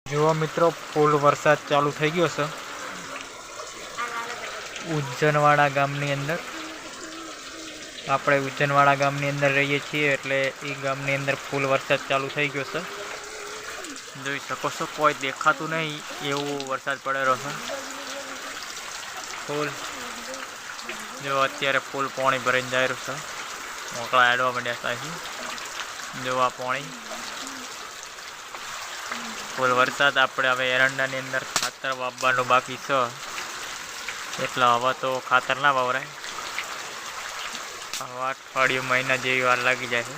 જુઓ મિત્રો, ફૂલ વરસાદ ચાલુ થઈ ગયો છે ઉજ્જનવાડા ગામની અંદર. આપણે ઉજ્જનવાડા ગામની અંદર રહીએ છીએ, એટલે એ ગામની અંદર ફૂલ વરસાદ ચાલુ થઈ ગયો છે. જોઈ શકો છો, કોઈ દેખાતું નહીં એવું વરસાદ પડેલો છે. ફૂલ જો અત્યારે ફૂલ પાણી ભરાઈને જાય રહ્યું છે. મોકળા એડવા માંડ્યા ત્યાંથી જોવા પાણી ફૂલ વરસાદ. આપણે હવે એરંડાની અંદર ખાતર વાવવાનું બાકી છે, એટલે હવે તો ખાતર ના વાવરાય. હવે અઠવાડિયું મહિના જેવી વાર લાગી જાય છે.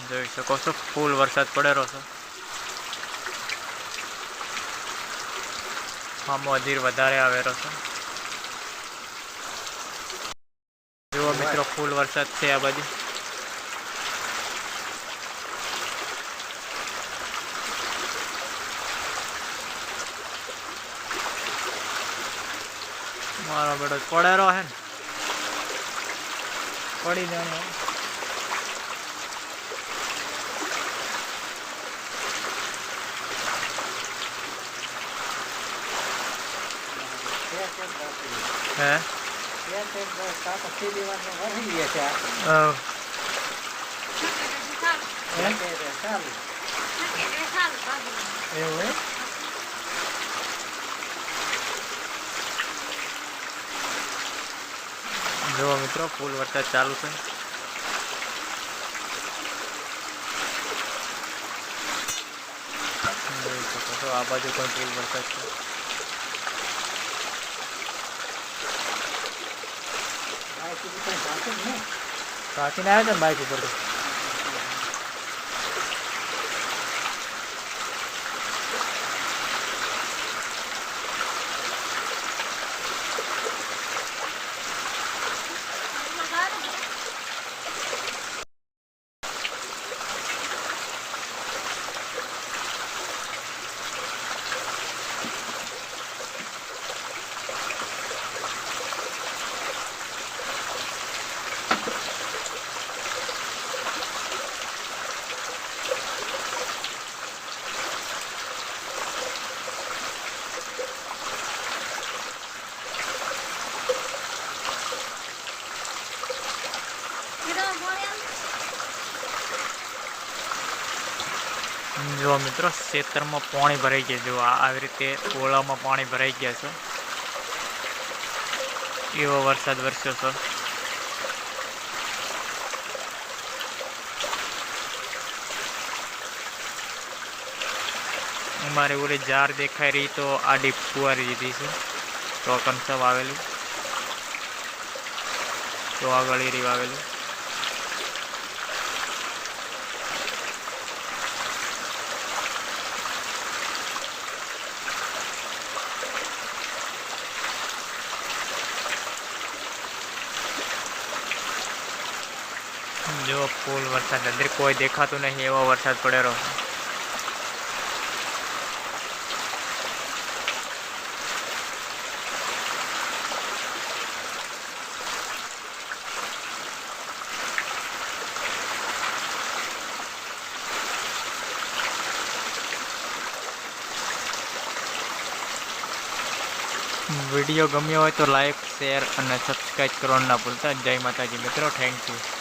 જોઈ શકો છો, ફૂલ વરસાદ પડેલો છે. આમાં અધીર વધારે આવેલો છે. જુઓ મિત્રો, ફૂલ વરસાદ છે આ બાજુ. મારો બેટો પડેલો હે ને, પડી જાણે. હે એવું જુઓ મિત્રો, ફૂલ વરસાદ ચાલુ છે. જોઈ શકો છો, આ બાજુ પણ ફૂલ વરસાદ છે. કાકીને આવ્યા છે ને બાઇક ઉપર. જો મિત્રો, ખેતરમાં પાણી ભરાઈ ગયા. જો આવી રીતે ઓળામાં પાણી ભરાઈ ગયા છે. એવો વરસાદ વરસ્યો છે. અમારે ઓલી જાર દેખાઈ રહી તો આડી ફુવારી દીધી છે. તો કંસબ આવેલું તો આગળ રીવ આવેલું. જો ફૂલ વરસાદ, અંદર કોઈ દેખાતું નહીં એવો વરસાદ પડેલો. વિડીયો ગમ્યો હોય તો લાઈક, શેર અને સબસ્ક્રાઈબ કરવાનું ના ભૂલતા. જય માતાજી મિત્રો, થેન્ક યુ.